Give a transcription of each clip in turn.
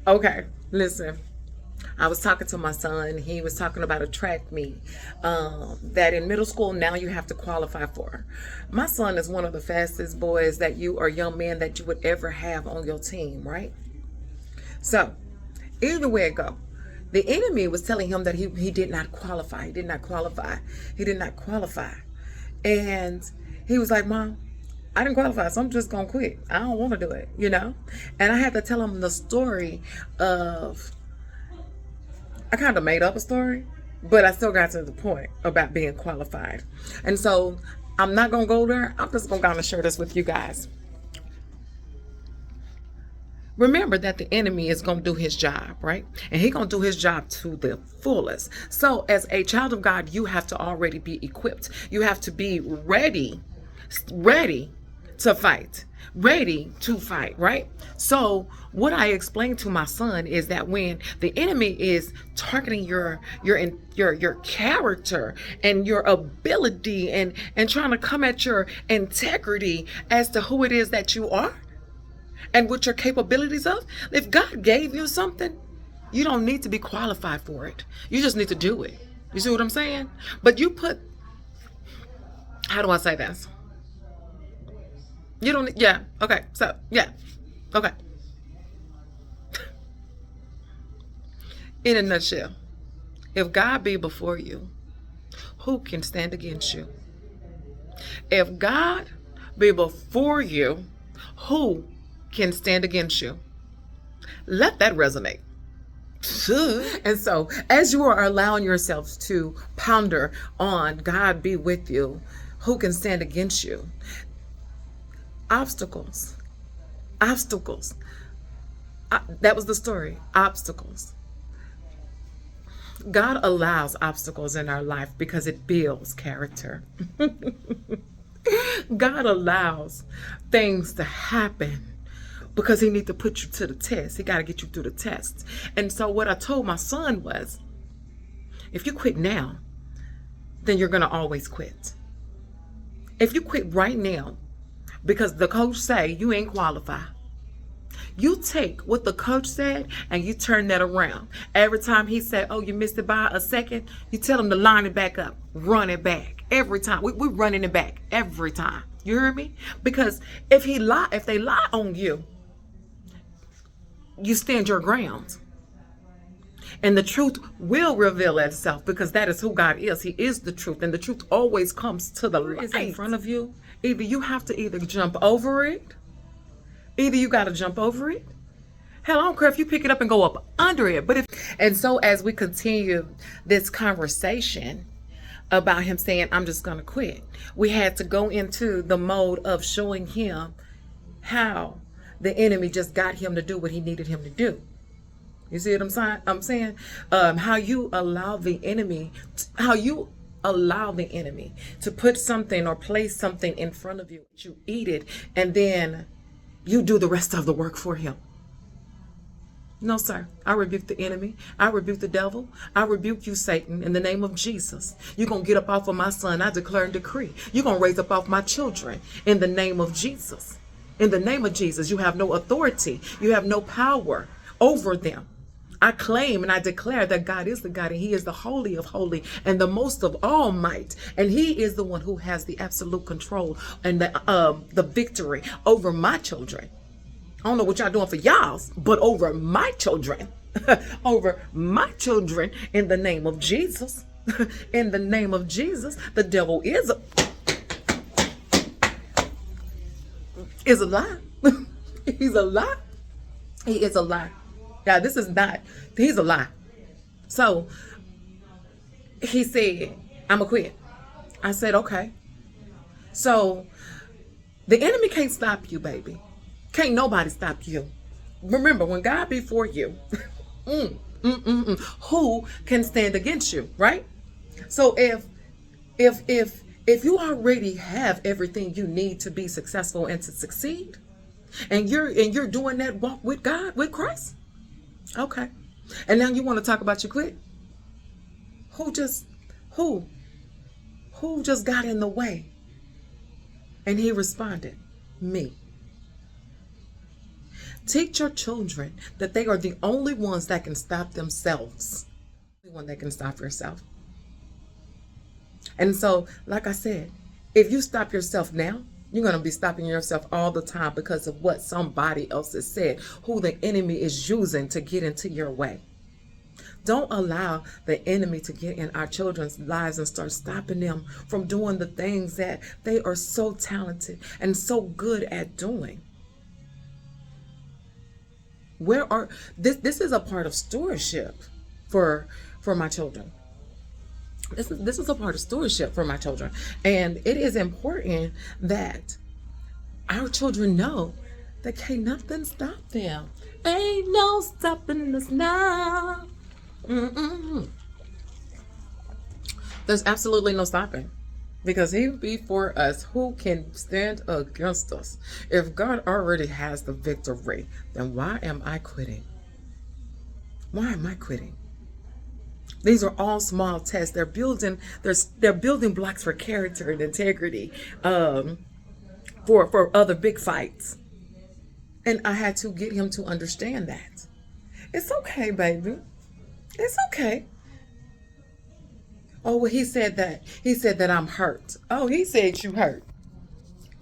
Okay, listen. I was talking to my son. He was talking about a track meet that in middle school now you have to qualify for. My son is one of the fastest boys that you or young men that you would ever have on your team, right? So, either way it go, the enemy was telling him that he did not qualify. He did not qualify. He did not qualify. And he was like, Mom, I didn't qualify, so I'm just gonna quit. I don't want to do it, you know? And I had to tell him the story of, I kind of made up a story, but I still got to the point about being qualified. And so I'm not gonna go there. I'm just gonna kind of share this with you guys. Remember that the enemy is going to do his job, right? And he's going to do his job to the fullest. So as a child of God, you have to already be equipped. You have to be ready to fight, right? So what I explained to my son is that when the enemy is targeting your character and your ability and trying to come at your integrity as to who it is that you are, and what your capabilities of, if God gave you something, you don't need to be qualified for it. You just need to do it. You see what I'm saying? But you put, how do I say this? You don't, yeah, okay, so, yeah, okay. In a nutshell, if God be before you, who can stand against you? If God be before you, who can stand against you? Let that resonate. And so, as you are allowing yourselves to ponder on God be with you, who can stand against you? Obstacles. That was the story. Obstacles. God allows obstacles in our life because it builds character. God allows things to happen because he needs to put you to the test. He got to get you through the test. And so what I told my son was, if you quit now, then you're going to always quit. If you quit right now because the coach say you ain't qualified, you take what the coach said and you turn that around. Every time he said, oh, you missed it by a second, you tell him to line it back up, run it back. Every time. We're running it back every time. You hear me? Because if they lie on you, you stand your ground. And the truth will reveal itself because that is who God is. He is the truth. And the truth always comes to the light. Is in front of you. Either you have to either jump over it. Either you got to jump over it. Hell, I don't care if you pick it up and go up under it. And so as we continue this conversation about him saying, I'm just going to quit, we had to go into the mode of showing him how the enemy just got him to do what he needed him to do. You see what I'm saying? How you allow the enemy to put something or place something in front of you. You eat it and then you do the rest of the work for him. No, sir. I rebuke the enemy. I rebuke the devil. I rebuke you, Satan, in the name of Jesus. You're going to get up off of my son. I declare and decree. You're going to raise up off my children in the name of Jesus. In the name of Jesus, you have no authority. You have no power over them. I claim and I declare that God is the God and he is the holy of holy and the most of all might. And he is the one who has the absolute control and the victory over my children. I don't know what y'all doing for y'all's, but over my children, over my children in the name of Jesus, in the name of Jesus, the devil is a lie. He's a lie. He is a lie. Yeah, he's a lie. So he said, I'm gonna quit. I said, okay. So the enemy can't stop you, baby. Can't nobody stop you. Remember, when God be for you, who can stand against you, right? So if you already have everything you need to be successful and to succeed, and you're doing that walk with God, with Christ, okay. And now you want to talk about your quit? Who just got in the way? And he responded, me. Teach your children that they are the only ones that can stop themselves. The one that can stop yourself. And so, like I said, if you stop yourself now, you're going to be stopping yourself all the time because of what somebody else has said, who the enemy is using to get into your way. Don't allow the enemy to get in our children's lives and start stopping them from doing the things that they are so talented and so good at doing. This is a part of stewardship for my children. This is a part of stewardship for my children. And it is important that our children know that can't nothing stop them. Ain't no stopping us now. There's absolutely no stopping. Because he be for us, who can stand against us? If God already has the victory, then why am I quitting? Why am I quitting? These are all small tests. They're building blocks for character and integrity, for other big fights. And I had to get him to understand that. It's okay, baby. It's okay. Oh, well, he said that I'm hurt. Oh, he said you hurt.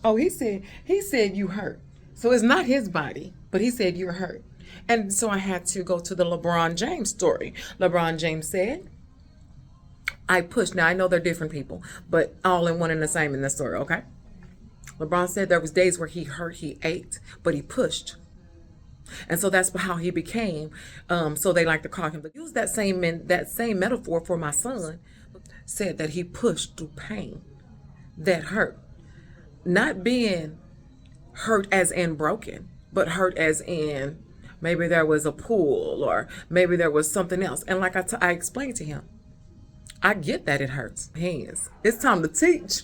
Oh, he said you hurt. So it's not his body, but he said you're hurt. And so I had to go to the LeBron James story. LeBron James said, I pushed. Now, I know they're different people, but all in one and the same in the story, okay? LeBron said there was days where he hurt, he ate, but he pushed. And so that's how he became, so they like to call him. But use that same metaphor for my son, said that he pushed through pain that hurt. Not being hurt as in broken, but hurt as in maybe there was a pool or maybe there was something else. And like I explained to him, I get that it hurts. Hands. It's time to teach.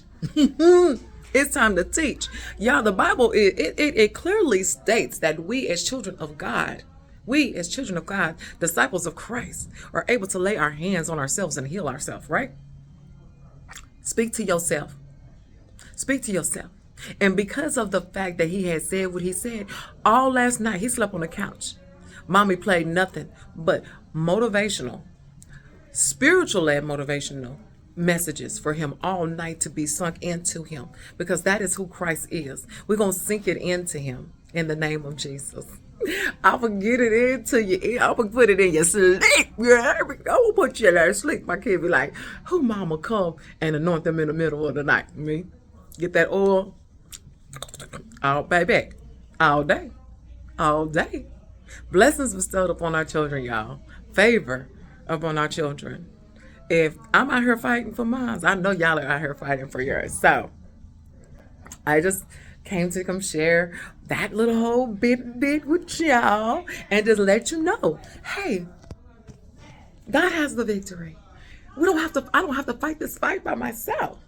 It's time to teach. Y'all, the Bible, it clearly states that we as children of God, disciples of Christ, are able to lay our hands on ourselves and heal ourselves, right? Speak to yourself. Speak to yourself. And because of the fact that he had said what he said, all last night he slept on the couch. Mommy played nothing but motivational, spiritual-led motivational messages for him all night to be sunk into him, because that is who Christ is. We're going to sink it into him in the name of Jesus. I'm going to get it into you. I'm going to put it in your sleep. Yeah, I'm going to put you in there sleep. My kid be like, who mama come and anoint them in the middle of the night? Me? Get that oil. All baby. All day. All day. Blessings bestowed upon our children, y'all. Favor upon our children. If I'm out here fighting for mine, I know y'all are out here fighting for yours. So I just came to come share that little whole bit with y'all and just let you know, hey, God has the victory. I don't have to fight this fight by myself.